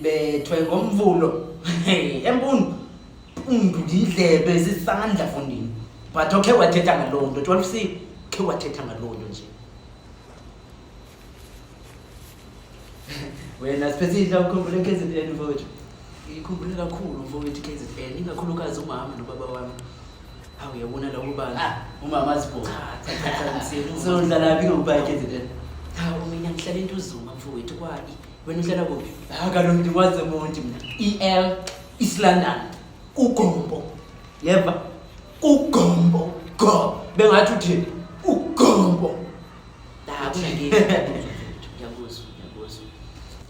sibethwe ngomvulo empunu ungidlebe sisandla fundini but okay wathetha ngaloo nto 12C ke wathetha ngaloo nto nje wena siphesidla ukukhumbula KZN mfowethu ikhumbule kakhulu mfowethu KZN ingakhulukazi umama nobaba wami hawu uyabona lokho bani umama asibo so udlalaphi ngokuba KZN hawu mina ngihlala eNtuzuma mfowethu kwani wena uhlala kuphi kaloku ndikwazi umuntu mina EL East London uGombo yeva uGombo go bengathi uthi uGombo ngiyakuzwa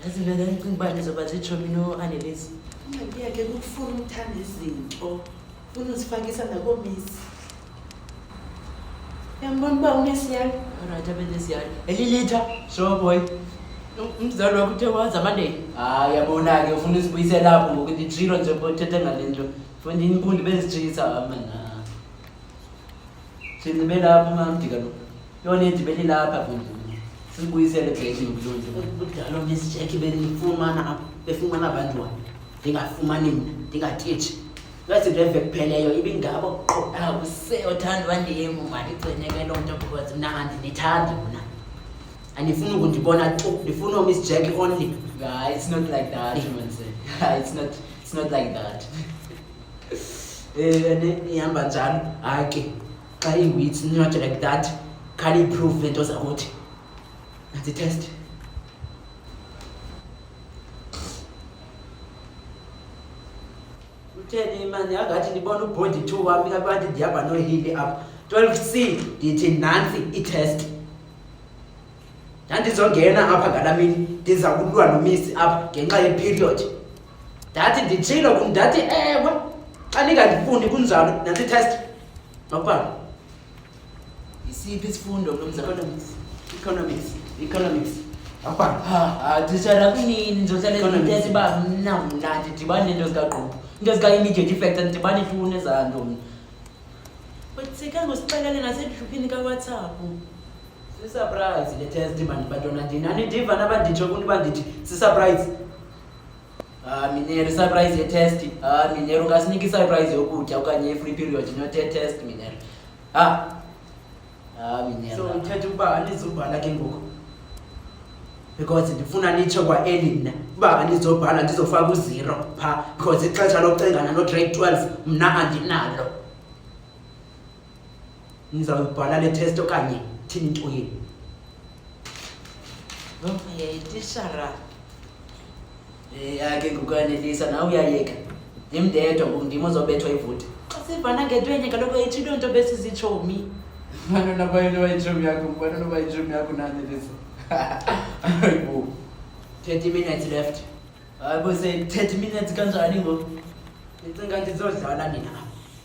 yazi mina ngicingibani ngizoba zithomino Annelise ngiyake ukufuna umthanda izinto ufuna uzifakisa nakomisi yambona uba umisi yami alright abelisi yami elilitha sure boy umzali wakho uthe wazi amandeni yabona-ke ufuna usibuyise lapho ngokuthi jiro nje bothethe ngale nto fondini imfundi bezijisa amana sindibe lapho mamdika lo yona edibeli lapha fondini sibuyisele bheki ngokulonje kudala nesijeki befumana abantwana ndingafumani mna ndingathetshi ngazinto kupheleyo ibingabo useyothandwa ndim mali igcineke loo nto because mna andinithandi mna andifuna ukundibona tu ndifuna uMiss Jackie only. It's not like that man say it's not like that ihamba njalo ke xa iwits not like that can improve into zakuthi nansi test utheni manje akathi ndibona ubody 2 wami abantu ndiyaba nohili apha 12C ndithi nansi itest ndandizongena apha ngalamini ndiza kulwa nomisi apha ngenxa yeperiod ndathi nditshilo kundathi ewe xa ningandifundi kunjalo nansi test nokubani isiphi isifundo economics apha tishara kunini ndizohlala ngithethe uba mna ndidibane nento zikaqobo into zika-immediate effect andidibane ifuni ezanto mna but sekangosixelele nasedruphini kaWhatsApp si-surprise le test mani bantwana ndini andidiva nabanditsho kunto uba ndithi si-surprise minero surprise yetest minero ungasinika isurprise yokutya okanye ye-free period test minero minero so uthetha uba andizobhala ke ngoku because ndifuna nitsho kwa-eli mna uba andizobhala ndizofaka u-0 phaa because ixesha lokucengana no-grade 12 mna andinalo nizawubhala le test okanye thini into yeni tishara ke ngokuAnnelise nawe uyayeka ndimndedwa ndim ozobethwa ivuti xa sivana ngetwenye kaloku ayitshilo nto besizitshomi banonaba itshomi yakho naAnnelise hayibo 30 minutes left hayibo se 30 minutes kanjani ngoku ndicinga ndizodlala nina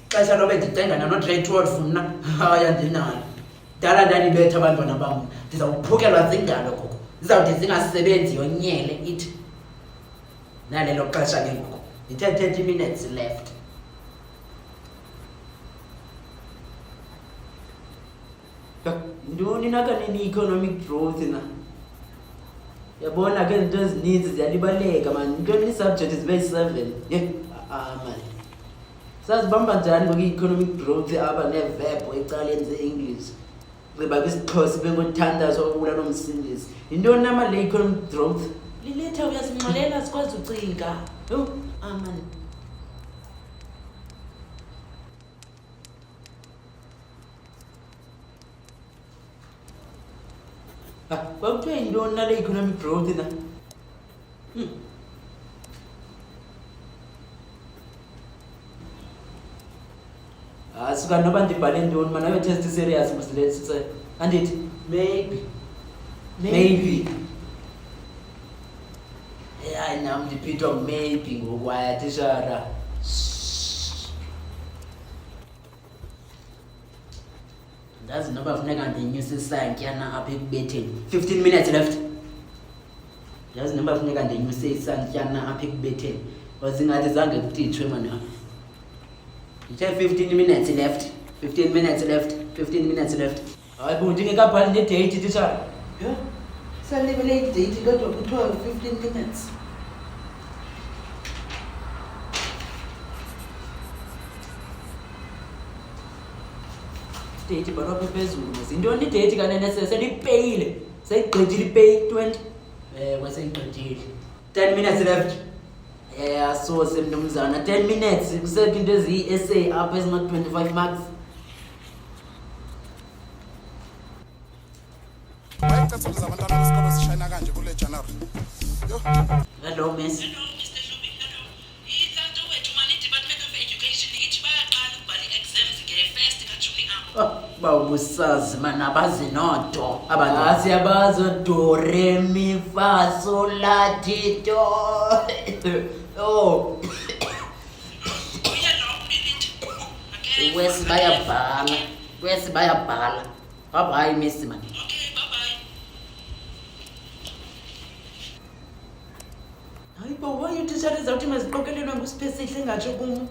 xesha lobe nditengana no-grade 12 mna andinalo dala ndanibetha abantwana bam ndizawuphukelwa zingalo ngoku zizawuthi zingasebenzi yonyele ithi nalelo xesha ke ngoku ndithe 30 minutes left ntoni nakanini economic growth na yabona ke izinto ezininzi ziyalibaleka mani ntoni i-subject zibe 7 mani sazibamba njani ngoku i-economic growth apha neverb ecaleni ze-English nciba kwisixhosa bengothandazo okula nomsindisi yintoni nama le economic growth liletha uyasinxalela sikwazi ucinga mani kwakuthiwa yintoni nale economic growth na suka noba ndibhale ntoni mana ayo test serious masiletise andithi maybe hayi nam ndiphithwa maybe ngokwaya tishara ndazi noba funeka ndinyuse isantyana apha ekubetheni 15 minutes left ndazi noba funeka ndinyuse isantyana apha ekubetheni wazingathi zange kutitshwe mani ndithe 15 minutes left 15 minutes left 15 minutes left hayi bo ndingekabhali nedate tishara salibele idate kodwa kuthiwa 15 minutes state but wapha phezulu zintoni idate kanene selipeyile seyigqithile ipay 20 kwaseyigqithile 10 minutes left. yeah so semnumzana 10 minutes kusekho into eziyi-essay apha ezima-25 marks wayecathuliza abantwana besikolo sishayina kanje kule January. Yo. hello miss Hello, Mr. Hlubi. Hello. Ithatha wethu mali Department of Education ithi bayaqala ukubhala i-exams nge-1st kaJuni apho. Bawubusazi mana abazi nodo abantu. siyabazi do re mi fa sol la ti do oh Uya la ulithi. Okay. Wesi bayabhala. Hayi miss man. Okay, bye-bye. hayi bo why utitshala ezawuthi maziqokelelwe ngusiphesihle engatsho kum